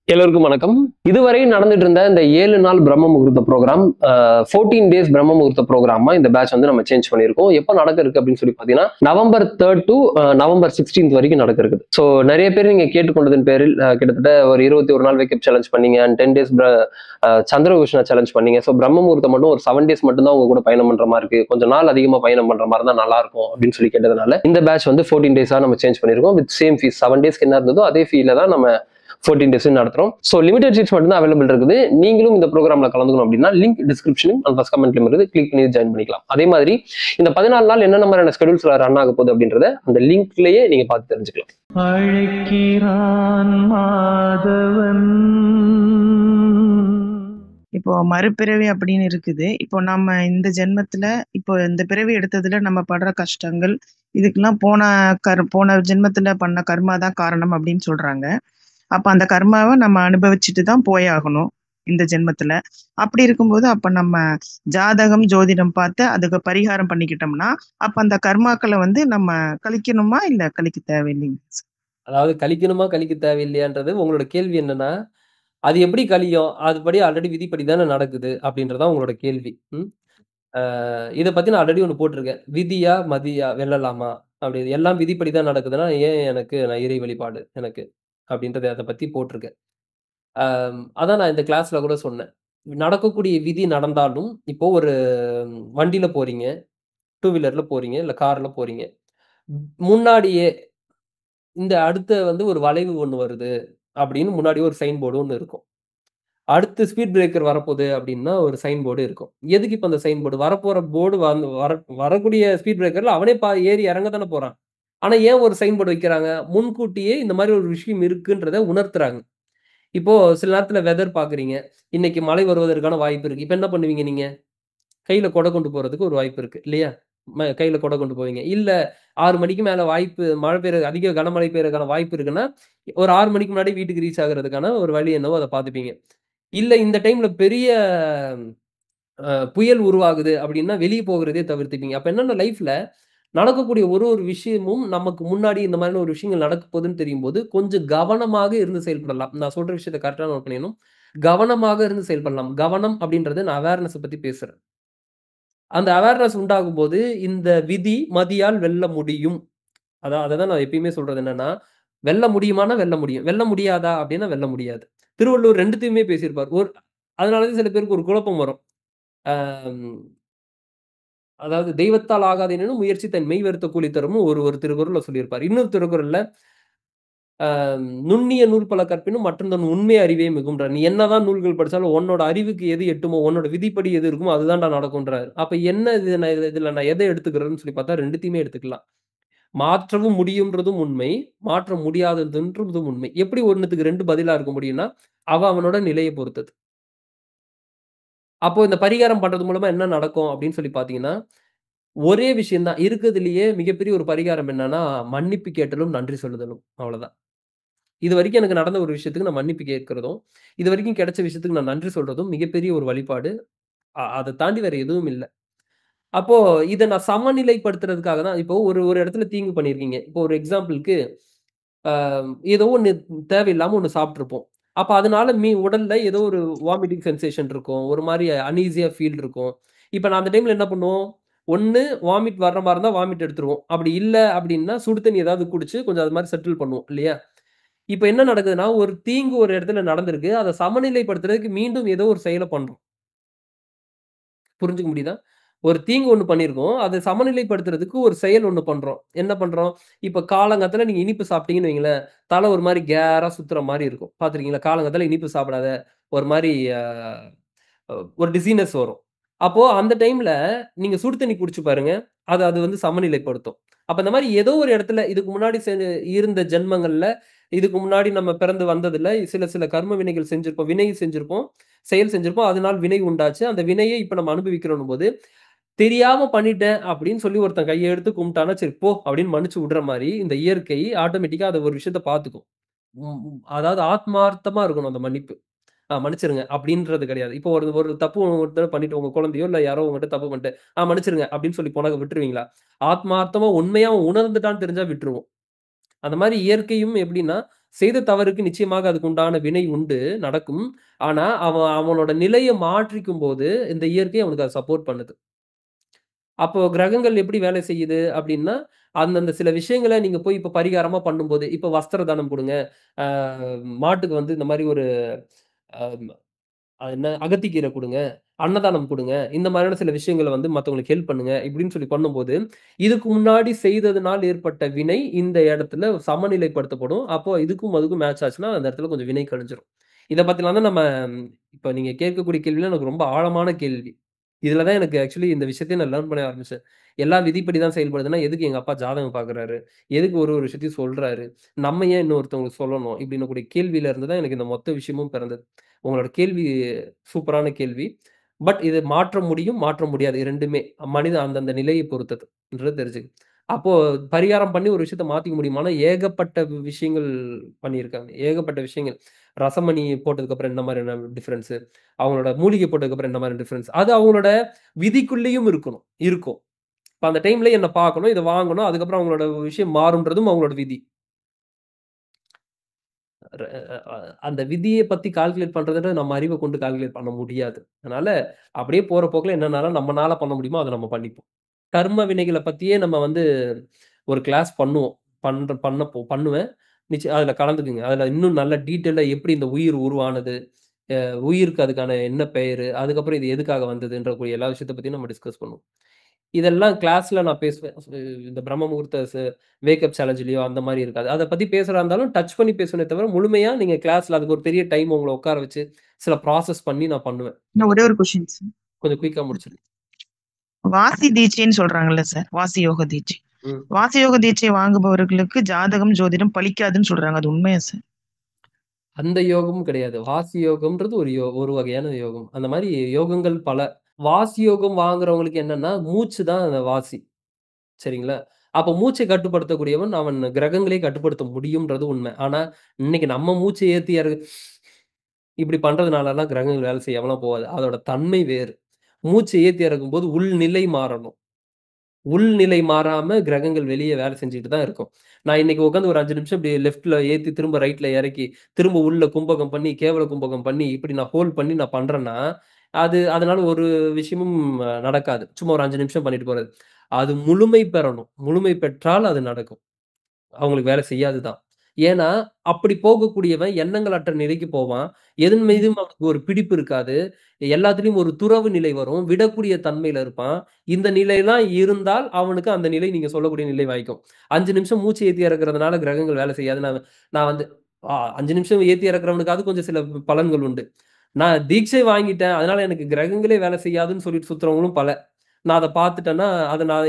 எல்லோருக்கும் வணக்கம். இதுவரை நடந்துட்டு இருந்த இந்த 7 நாள் பிரம்ம முகூர்த்த ப்ரோகிராம் 14 டேஸ் பிரம்ம முகூர்த்த ப்ரோகிராமா இந்த பேட்ச் வந்து நம்ம சேஞ்ச் பண்ணியிருக்கோம். எப்ப நடக்க இருக்கு அப்படின்னு சொல்லி பாத்தீங்கன்னா நவம்பர் 3 டு நவம்பர் 16 வரைக்கும் நடக்க இருக்குது. ஸோ நிறைய பேர் நீங்க கேட்டுக்கொண்டதன் பேரில் கிட்டத்தட்ட ஒரு 21 நாள் வேக்கப் சேலஞ்ச் பண்ணீங்க அண்ட் 10 டேஸ் சந்திரகிருஷ்ணா சேலஞ்ச் பண்ணீங்க. ஸோ பிரம்ம முகூர்த்தம் மட்டும் ஒரு 7 டேஸ் மட்டும் தான் உங்க கூட பயணம் பண்ற மாதிரி இருக்கு, கொஞ்சம் நாள் அதிகமா பயணம் பண்ற மாதிரி தான் நல்லா இருக்கும் அப்படின்னு சொல்லி கேட்டதுனால இந்த பேட்ச் வந்து 14 டேஸா நம்ம சேஞ்ச் பண்ணிருக்கோம். வித் சேம் ஃபீஸ் 7 டேஸ்க்கு என்ன இருந்ததோ அதே ஃபீல தான் நம்ம 14 டேஸ் நடத்துறோம். ஸோ லிமிடெட் சீட்ஸ் மட்டும் தான் அவைலபிள் இருக்குது. நீங்களும் இந்த ப்ரோக்ராம்ல கலந்துக்கணும் அப்படின்னா லிங்க் டிஸ்கிரிப்ஷனும் அண்ட் ஃபர்ஸ்ட் கமெண்ட்லயும் இருக்குது, கிளிக் பண்ணி ஜாயின் பண்ணிக்கலாம். அதே மாதிரி இந்த 14 நாள் என்ன மாதிரியான ஸ்கெடியூல்ஸ்ல ரன் ஆக போகுது அப்படின்றத அந்த லிங்க்லயே நீங்க பார்த்து தெரிஞ்சுக்கலாம். அழைக்கிறான் மாதவன். இப்போ மறுபிறவி அப்படின்னு இருக்குது. இப்போ நம்ம இந்த ஜென்மத்துல இப்போ இந்த பிறவி எடுத்ததுல நம்ம படுற கஷ்டங்கள் இதுக்கெல்லாம் போன ஜென்மத்துல பண்ண கர்மா தான் காரணம் அப்படின்னு சொல்றாங்க. அப்ப அந்த கர்மாவை நம்ம அனுபவிச்சுட்டு தான் போயாகணும் இந்த ஜென்மத்துல. அப்படி இருக்கும்போது அப்ப நம்ம ஜாதகம் ஜோதிடம் பார்த்து அதுக்கு பரிகாரம் பண்ணிக்கிட்டோம்னா அப்ப அந்த கர்மாக்களை வந்து நம்ம கழிக்கணுமா இல்ல கழிக்க தேவையில்லைங்க? அதாவது கழிக்கணுமா கழிக்க தேவையில்லையான்றது உங்களோட கேள்வி என்னன்னா, அது எப்படி கழியும்? அதுபடி ஆல்ரெடி விதிப்படி தானே நடக்குது அப்படின்றதான் உங்களோட கேள்வி. இத பத்தி நான் ஆல்ரெடி ஒண்ணு போட்டிருக்கேன். விதியா மதியா வெல்லலாமா அப்படி எல்லாம் விதிப்படி தான் நடக்குதுன்னா ஏன் நான் இறை வழிபாடு எனக்கு அப்படின்றத அத பத்தி போட்டிருக்கேன். அதான் நான் இந்த கிளாஸ்ல கூட சொன்னேன். நடக்கக்கூடிய விதி நடந்தாலும், இப்போ ஒரு வண்டியில போறீங்க, டூ வீலர்ல போறீங்க, இல்ல கார்ல போறீங்க. முன்னாடியே இந்த அடுத்த வந்து ஒரு வளைவு ஒண்ணு வருது அப்படின்னு முன்னாடியே ஒரு சைன் போர்டு ஒண்ணு இருக்கும். அடுத்து ஸ்பீட் பிரேக்கர் வரப்போகுது அப்படின்னா ஒரு சைன் போர்டு இருக்கும். எதுக்கு இப்ப அந்த சைன் போர்டு? வரப்போற போர்டு வரக்கூடிய ஸ்பீட் பிரேக்கர்ல அவனே ஏறி இறங்க தானே போறான். ஆனா ஏன் ஒரு சைன் போர்டு வைக்கிறாங்க? முன்கூட்டியே இந்த மாரி ஒரு விஷயம் இருக்குன்றத உணர்த்துறாங்க. இப்போ சில நேரத்துல வெதர் பார்க்குறீங்க. இன்னைக்கு மழை வருவதற்கான வாய்ப்பு இருக்கு. இப்ப என்ன பண்ணுவீங்க நீங்க? கையில கொடை கொண்டு போறதுக்கு ஒரு வாய்ப்பு இருக்கு இல்லையா? கையில கொடை கொண்டு போவீங்க. இல்ல 6 மணிக்கு மேல மழை பெய்ற அதிக கனமழை பெய்யறதுக்கான வாய்ப்பு இருக்குன்னா, ஒரு 6 மணிக்கு முன்னாடி வீட்டுக்கு ரீச் ஆகுறதுக்கான ஒரு வழி என்னவோ அத பார்த்துப்பீங்க. இல்ல இந்த டைம்ல பெரிய புயல் உருவாகுது அப்டின்னா, வெளிய போகுறதே தவிர்த்துப்பீங்க. அப்ப என்னன்னா லைஃப்ல நடக்கக்கூடிய ஒரு விஷயமும் நமக்கு முன்னாடி இந்த மாதிரியான ஒரு விஷயங்கள் நடக்க போகுதுன்னு தெரியும்போது, கொஞ்சம் கவனமாக இருந்து செயல்படலாம். நான் சொல்ற விஷயத்த கரெக்ட்டா நோட் பண்ணிக்கணும். கவனமாக இருந்து செயல்படலாம். கவனம் அப்டின்றது நான் அவேர்னஸ பத்தி பேசுறேன். அந்த அவேர்னஸ் உண்டாகும்போது, இந்த விதி மதியால் வெல்ல முடியும். அததான் நான் எப்பயுமே சொல்றது என்னன்னா, வெல்ல முடியுமான்னா வெல்ல முடியும். வெல்ல முடியாதா? அப்டின்னா வெல்ல முடியாது. திருவள்ளுவர் 2த்தையுமே பேசியிருப்பார். அதனால தான் சில பேருக்கு ஒரு குழப்பம் வரும். அம் அதாவது தெய்வத்தால் ஆகாதெனினும் முயற்சி தன் மெய் வருத்த கூலி தரும்னு ஒரு திருக்குறள்ல சொல்லியிருப்பார். இன்னொரு திருக்குறள்ல அ நுண்ணிய நூல் பல கற்பினும் மற்றொன்றன் உண்மை அறிவே மிகும்ன்றார். நீ என்னதான் நூல்கள் படிச்சாலும் உன்னோட அறிவுக்கு எது எட்டுமோ, உன்னோட விதிப்படி எது இருக்குமோ அதுதான்டா நடக்கும்ன்றாரு. அப்ப என்ன இதுல நான் எத எடுத்துக்கிறேன்னு சொல்லி பார்த்தா 2த்தையுமே எடுத்துக்கலாம். மாற்றவும் முடியும்ன்றதும் உண்மை, மாற்ற முடியாததுன்றதும் உண்மை. எப்படி 1த்துக்கு 2 பதிலா இருக்க முடியும்னா, அவனோட நிலைய பொறுத்தது. அப்போ இந்த பரிகாரம் பண்றது மூலமா என்ன நடக்கும் அப்படின்னு சொல்லி பார்த்தீங்கன்னா, ஒரே விஷயம் தான். இருக்கறதிலேயே மிகப்பெரிய ஒரு பரிகாரம் என்னன்னா, மன்னிப்பு கேட்டலும், நன்றி சொல்லுதலும். அவ்வளதான். இதுவரைக்கும் எனக்கு நடந்த ஒரு விஷயத்துக்கு நான் மன்னிப்பு கேட்கிறதும், இதுவரைக்கும் கிடைச்ச விஷயத்துக்கு நான் நன்றி சொல்றதும் மிகப்பெரிய ஒரு வழிபாடு. அத தாண்டி வேற எதுவும் இல்ல. அப்போ இத நான் சமநிலைப்படுத்துறதுக்காக தான் இப்போ ஒரு ஒரு இடத்துல தீங்கு பண்ணியிருக்கீங்க. இப்போ ஒரு எக்ஸாம்பிள்க்கு அ ஏதோ ஒண்ணு தேவையில்லாம ஒண்ணு சாப்ட்டுருப்போம். அப்ப அதனால உடல்ல ஏதோ ஒரு வாமிட்டிங் சென்சேஷன் இருக்கும். ஒரு மாரி அனீசியா ஃபீல் இருக்கும். இப்ப நான் அந்த டைம்ல என்ன பண்ணுவோம்? ஒண்ணு வாமிட் வர்ற மாரி இருந்தா வாமிட் எடுத்துருவோம். அப்படி இல்ல அப்படின்னா, சுடு தண்ணி ஏதாவது குடிச்சு கொஞ்சம் அது மாரி செட்டில் பண்ணுவோம் இல்லையா? இப்ப என்ன நடக்குதுன்னா, ஒரு தீங்கு ஒரு இடத்துல நடந்திருக்கு. அத சமநிலைப்படுத்துறதுக்கு மீண்டும் ஏதோ ஒரு செயல பண்றோம். புரிஞ்சுக்க முடியுதா? ஒரு தீங்கு ஒண்ணு பண்ணியிருக்கோம். அத சமநிலைப்படுத்துறதுக்கு ஒரு செயல் ஒண்ணு பண்றோம். என்ன பண்றோம்? இப்ப காலங்காத்தால நீங்க இனிப்பு சாப்பிட்டீங்கன்னு வைங்களேன், தல ஒரு மாரி கேரா சுத்துற மாரி இருக்கும். பார்த்துருக்கீங்களா? காலங்காத்தால இனிப்பு சாப்பிடாத, ஒரு மாரி அ அ ஒரு டிசீனஸ் வரும். அப்போ அந்த டைம்ல நீங்க சுடு தண்ணி குடிச்சு பாருங்க. அது அது வந்து சமநிலைப்படுத்தும். அப்ப இந்த மாரி ஏதோ ஒரு இடத்துல இதுக்கு முன்னாடி இருந்த ஜென்மங்கள்ல, இதுக்கு முன்னாடி நம்ம பிறந்து வந்ததுல சில சில கர்ம வினைகள் செஞ்சிருப்போம். வினை செஞ்சிருப்போம். செயல் செஞ்சிருப்போம். அதனால் வினை உண்டாச்சு. அந்த வினைய இப்ப நம்ம அனுபவிக்கிறோன்னும் போது, தெரியாம பண்ணிட்டேன் அப்படின்னு சொல்லி ஒருத்தன் கைய எடுத்து கும்பிட்டான்னா, சரி போ அப்படின்னு மன்னிச்சு விடுற மாரி, இந்த இயற்கை ஆட்டோமேட்டிக்கா அத ஒரு விஷயத்த பார்த்துக்கும். அதாவது ஆத்மார்த்தமா இருக்கணும் அந்த மன்னிப்பு. மன்னிச்சிருங்க அப்படின்றது கிடையாது. இப்போ ஒரு ஒரு தப்பு ஒருத்தர் பண்ணிட்டு உங்க குழந்தையோ, இல்ல யாரோ உங்ககிட்ட தப்பு பண்ணிட்டு, மன்னிச்சிருங்க அப்படின்னு சொல்லி போனா விட்டுருவீங்களா? ஆத்மார்த்தமா உண்மையா அவன் உணர்ந்துட்டான்னு தெரிஞ்சா விட்டுருவோம். அந்த மாரி இயற்கையும் எப்படின்னா, செய்த தவறுக்கு நிச்சயமாக அதுக்கு உண்டான வினை உண்டு, நடக்கும். ஆனா, அவனோட நிலைய மாற்றிக்கும்போது, இந்த இயற்கை அவனுக்கு அத சப்போர்ட் பண்ணுது. அப்போ கிரகங்கள் எப்படி வேலை செய்யுது அப்படின்னா, அந்தந்த சில விஷயங்கள நீங்க போய் இப்ப பரிகாரமா பண்ணும்போது, இப்ப வஸ்திர தானம் குடுங்க. ஆ மாட்டுக்கு வந்து இந்த மாரி ஒரு அ அது என்ன அகத்திக்கீரை குடுங்க, அன்னதானம் குடுங்க. இந்த மாதிரியான சில விஷயங்கள வந்து மத்தவங்களுக்கு ஹெல்ப் பண்ணுங்க. இப்படின்னு சொல்லி பண்ணும்போது, இதுக்கு முன்னாடி செய்ததனால் ஏற்பட்ட வினை இந்த இடத்துல சமநிலைப்படுத்தப்படும். அப்போ இதுக்கும் அதுக்கும் மேட்ச் ஆச்சுன்னா, அந்த இடத்துல கொஞ்சம் வினை கழிஞ்சிரும். இத பத்திலாம் தான் நம்ம இப்ப நீங்க கேட்கக்கூடிய கேள்விலாம் எனக்கு ரொம்ப ஆழமான கேள்வி. இதுல தான் எனக்கு ஆக்சுவலி இந்த விஷயத்தையே நான் லேர்ன் பண்ண ஆரம்பிச்சேன். எல்லாம் விதிப்படி தான் செயல்படுதுன்னா, எதுக்கு எங்க அப்பா ஜாதகம் பார்க்குறாரு? எதுக்கு ஒரு ஒரு விஷயத்தையும் சொல்றாரு? நம்ம ஏன் இன்னொருத்தவங்களுக்கு சொல்லணும்? இப்படின்னு கூடிய கேள்வியில இருந்து தான் எனக்கு இந்த மொத்த விஷயமும் பிறந்தது. உங்களோட கேள்வி சூப்பரான கேள்வி. பட் இத மாற்ற முடியும், மாற்ற முடியாது. 2மே மனிதன் அந்தந்த நிலையை பொறுத்ததுன்றது தெரிஞ்சுக்க. அப்போ பரிகாரம் பண்ணி ஒரு விஷயத்த மாத்திக்க முடியுமானா, ஏகப்பட்ட விஷயங்கள் பண்ணியிருக்காங்க. ஏகப்பட்ட விஷயங்கள். ரசமணி போட்டதுக்கப்புறம் என்ன மாரியான டிஃபரன்ஸு? அவங்களோட மூலிகை போட்டதுக்கப்புறம் என்ன மாரி டிஃபரன்ஸ்? அது அவங்களோட விதிக்குள்ளேயும் இருக்கணும். இருக்கும். இப்ப அந்த டைம்ல என்ன பார்க்கணும், இத வாங்கணும். அதுக்கப்புறம் அவங்களோட விஷயம் மாறும்ன்றதும் அவங்களோட விதி. ர அ அந்த விதிய பத்தி கால்குலேட் பண்றத நம்ம அறிவ கொண்டு கால்குலேட் பண்ண முடியாது. அதனால அப்படியே போற போக்குல என்னனாலும் நம்மனால பண்ண முடியுமோ, அத நம்ம பண்ணிப்போம். கர்ம வினைகள பத்தியே நம்ம வந்து ஒரு கிளாஸ் பண்ணுவோம். பண்ணுவேன். அதுல கலந்துக்குங்க. அதுல இன்னும் நல்ல டீட்டெயிலா எப்படி இந்த உயிர் உருவானது? உயிருக்கு அதுக்கான என்ன பெயரு? அதுக்கப்புறம் இது எதுக்காக வந்ததுன்ற கூடிய எல்லா விஷயத்த பத்தியும் நம்ம டிஸ்கஸ் பண்ணுவோம். இதெல்லாம் கிளாஸ்ல நான் பேசுவேன். இந்த பிரம்ம முகூர்த்த வேக்கப் சேலஞ்சுலயோ அந்த மாரி இருக்காது. அத பத்தி பேசுறதா இருந்தாலும் டச் பண்ணி பேசுவேனே தவிர, முழுமையா நீங்க கிளாஸ்ல அதுக்கு ஒரு பெரிய டைம் உங்கள உட்கார வச்சு, சில ப்ராசஸ் பண்ணி நான் பண்ணுவேன். இன்னும் ஒரே ஒரு கொஸ்டின் சார். கொஞ்சம் குயிக்கா முடிச்சிடுங்க. வாசி தீட்சைன்னு சொல்றாங்கல்ல சார். வாசி யோக தீட்சை. ம். வாசி யோக தீட்சை வாங்குபவர்களுக்கு ஜாதகம், ஜோதிடம் பலிக்காதுன்னு சொல்றாங்க. அது உண்மையா சார்? அந்த யோகமும் கிடையாது. வாசி யோகம்ன்றது ஒரு வகையான யோகம். அந்த மாரி யோகங்கள் பல. வாசி யோகம் வாங்குறவங்களுக்கு என்னன்னா, மூச்சு தான் அந்த வாசி. சரிங்களா? அப்ப மூச்சை கட்டுப்படுத்தக்கூடியவன், அவன் கிரகங்களே கட்டுப்படுத்த முடியும்ன்றது உண்மை. ஆனா, இன்னைக்கு நம்ம மூச்ச ஏத்தி இப்படி பண்றதுனாலலாம் கிரகங்கள் வேலை செய்யாமலாம் போகாது. அதோட தன்மை வேறு. மூச்ச ஏத்தி இறக்கும்போது உள்நிலை மாறணும். உள்நிலை மாறாம கிரகங்கள் வெளிய வேலை செஞ்சுட்டு தான் இருக்கும். நான் இன்னைக்கு உட்கார்ந்து ஒரு 5 நிமிஷம் இப்படி லெஃப்ட்ல ஏத்தி, திரும்ப ரைட்ல இறக்கி, திரும்ப உள்ள கும்பகம் பண்ணி, கேவல கும்பகம் பண்ணி, இப்படி நான் ஹோல்ட் பண்ணி நான் பண்றேன்னா, அதனால ஒரு விஷயமும் நடக்காது. சும்மா ஒரு 5 நிமிஷம் பண்ணிட்டு போறது. அது முழுமை பெறணும். முழுமை பெற்றால் அது நடக்கும். அவங்களுக்கு வேலை செய்யாது தான். ஏன்னா, அப்படி போகக்கூடியவன் எண்ணங்கள் அற்ற நிலைக்கு போவான். எதன் மீதும் அவனுக்கு ஒரு பிடிப்பு இருக்காது. எல்லாத்துலயும் ஒரு துறவு நிலை வரும். விடக்கூடிய தன்மையில இருப்பான். இந்த நிலைலாம் இருந்தால் அவனுக்கு அந்த நிலை நீங்க சொல்லக்கூடிய நிலை வாய்க்கும். 5 நிமிஷம் மூச்சு ஏத்தி இறக்குறதுனால கிரகங்கள் வேலை செய்யாது. நான் நான் வந்து 5 நிமிஷம் ஏத்தி இறக்குறவனுக்காவது கொஞ்சம் சில பலன்கள் உண்டு. நான் தீட்சை வாங்கிட்டேன். அதனால எனக்கு கிரகங்களே வேலை செய்யாதுன்னு சொல்லிட்டு சுத்துறவங்களும் பல. நான் அத பார்த்துட்டேன்னா,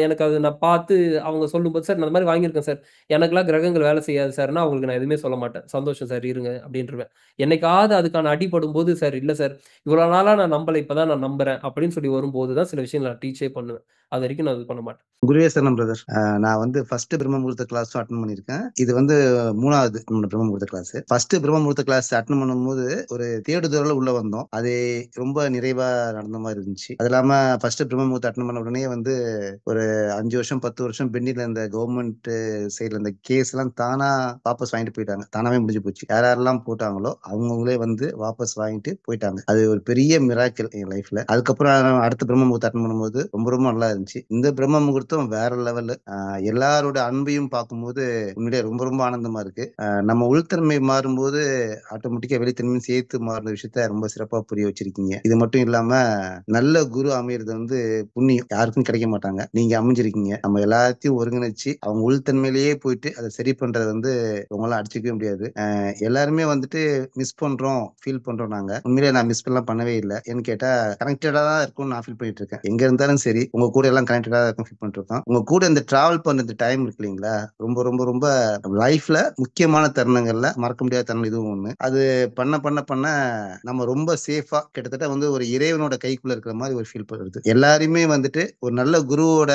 எனக்கு அத நான் பார்த்து அவங்க சொல்லும்போது, "சார் நான் இந்த மாரி வாங்கியிருக்கேன் சார். எனக்கெல்லாம் கிரகங்கள் வேலை செய்யாது சார்ன்னா" அவங்களுக்கு நான் எதுவுமே சொல்ல மாட்டேன். "சந்தோஷம் சார் இருங்க" அப்படின்ருவேன். என்னைக்காவது அதுக்கான அடிபடும்போது, "சார் இல்ல சார். இவ்வளோ நாளா நான் நம்பல. இப்ப தான் நான் நம்புறேன்" அப்படின்னு சொல்லி வரும்போது தான் சில விஷயங்கள நான் டீச்சே பண்ணுவேன். அதுவரைக்கும் நான் இது பண்ண மாட்டேன். குருவே சரணம் பிரதர். நான் வந்து ஃபர்ஸ்ட் பிரம்ம முகூர்த்த கிளாஸும் அட்டெண்ட் பண்ணியிருக்கேன். இது வந்து 3வது நம்மளோட பிரம்ம முகூர்த்த கிளாஸ். ஃபர்ஸ்ட் பிரம்ம முகூர்த்த கிளாஸ் அட்டெண்ட் பண்ணும்போது ஒரு தேடுதலோட உள்ள வந்தோம். அது ரொம்ப நிறைவா நடந்த மாரி இருந்துச்சு. அது இல்லாம ஃபர்ஸ்ட் பிரம்ம முகூர்த்தம் அட்டெண்ட் பண்ண உடனே வந்து ஒரு 5 வருஷம், 10 வருஷம் பெண்டிங்ல இருந்த கவர்மெண்ட் சைடுல இருந்த கேஸ்லாம் தானா வாபஸ் வாங்கிட்டு போயிட்டாங்க. தானாவே முடிஞ்சு போச்சு. யார் யாரெல்லாம் போட்டாங்களோ அவங்கவங்களே வந்து வாபஸ் வாங்கிட்டு போயிட்டாங்க. அது ஒரு பெரிய மிராக்கிள் என் லைஃப்ல. அதுக்கப்புறம் அடுத்த பிரம்ம முகூர்த்தம் அட்டெண்ட் பண்ணும்போது ரொம்ப ரொம்ப நல்லா இருந்துச்சு. இந்த பிரம்ம முகூர்த்தம் வேற லெவலு. எல்லாரோட அன்பையும் பார்க்கும்போது உண்மையிலேயே ரொம்ப ரொம்ப ஆனந்தமா இருக்கு. நம்ம உள்தன்மை மாறும்போது ஆட்டோமேட்டிக்கா வெளித்தன்மையும் சேர்த்து மாறுற விஷயத்த ரொம்ப சிறப்பா புரிய வச்சிருக்கீங்க. இது மட்டும் இல்லாம நல்ல குரு அமையறது வந்து புண்ணியம். யாருக்கும் கிடைக்க மாட்டாங்க. நீங்க அமைஞ்சிருக்கீங்க. நம்ம எல்லாத்தையும் ஒருங்கிணைச்சு அவங்க உள்தன்மையிலேயே போயிட்டு அதை சரி பண்றது வந்து உங்களால அடிச்சுக்கவே முடியாது. எல்லாருமே வந்துட்டு மிஸ் பண்றோம், ஃபீல் பண்றோம் நாங்க. உண்மையிலேயே நான் மிஸ் பண்ணவே இல்ல. ஏன்னு கேட்டா கனெக்டடா தான் இருக்கும்னு நான் ஃபீல் பண்ணிட்டு இருக்கேன். எங்க இருந்தாலும் சரி, உங்க கூட எல்லாம் கனெக்டடா தான் இருக்கும் ஃபீல் பண்ணிட்டு இருக்கோம். உங்க கூட இந்த டிராவல் பண்ண இந்த டைம் இருக்கு இல்லைங்களா? ரொம்ப ரொம்ப ரொம்ப லைஃப்ல முக்கியமான தருணங்கள்ல மறக்க முடியாத தருணம் இதுவும் ஒண்ணு. அது பண்ண நம்ம ரொம்ப சேஃபா கிட்டத்தட்ட வந்து ஒரு இறைவனோட கைக்குள்ள இருக்கிற மாதிரி ஒரு ஃபீல் வருது. எல்லாரையுமே வந்து வந்துட்டு ஒரு நல்ல குருவோட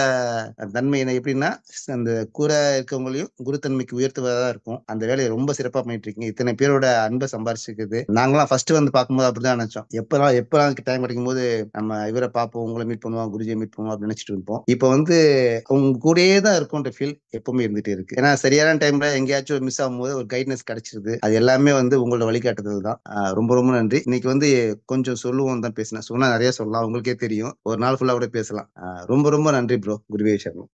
தன்மை என்ன எப்படின்னா, அந்த கூட இருக்கவங்களையும் குருத்தன்மைக்கு உயர்த்துவதா இருக்கும். அந்த வேலையை ரொம்ப சிறப்பா பண்ணிட்டு இருக்கீங்க. இத்தனை பேரோட அன்பை சம்பாரிச்சிருக்குது. நாங்களாம் ஃபர்ஸ்ட் வந்து பார்க்கும்போது அப்படிதான் நினைச்சோம். எப்பெல்லாம் டைம் கிடைக்கும் போது நம்ம இவரை பார்ப்போம், உங்களை மீட் பண்ணுவோம், குருஜியை மீட் பண்ணுவோம் அப்படின்னு நினைச்சிட்டு இருப்போம். இப்போ வந்து உங்க கூடயே தான் இருக்கும்ன்ற ஃபீல் எப்பவுமே இருந்துட்டே இருக்கு. ஏன்னா சரியான டைம்ல எங்கேயாச்சும் மிஸ் ஆகும்போது ஒரு கைட்னஸ் கிடைச்சிருது. அது எல்லாமே வந்து உங்களோட வழிகாட்டுதல் தான். ரொம்ப ரொம்ப நன்றி. இன்னைக்கு வந்து கொஞ்சம் சொல்லுவோம் தான் பேசினேன். சொன்னா நிறைய சொல்லலாம், உங்களுக்கே தெரியும். ஒரு நாள் ஃபுல்லா கூட பேசலாம். ரொம்ப ரொம்ப நன்றி ப்ரோ. குருவே சரணம்.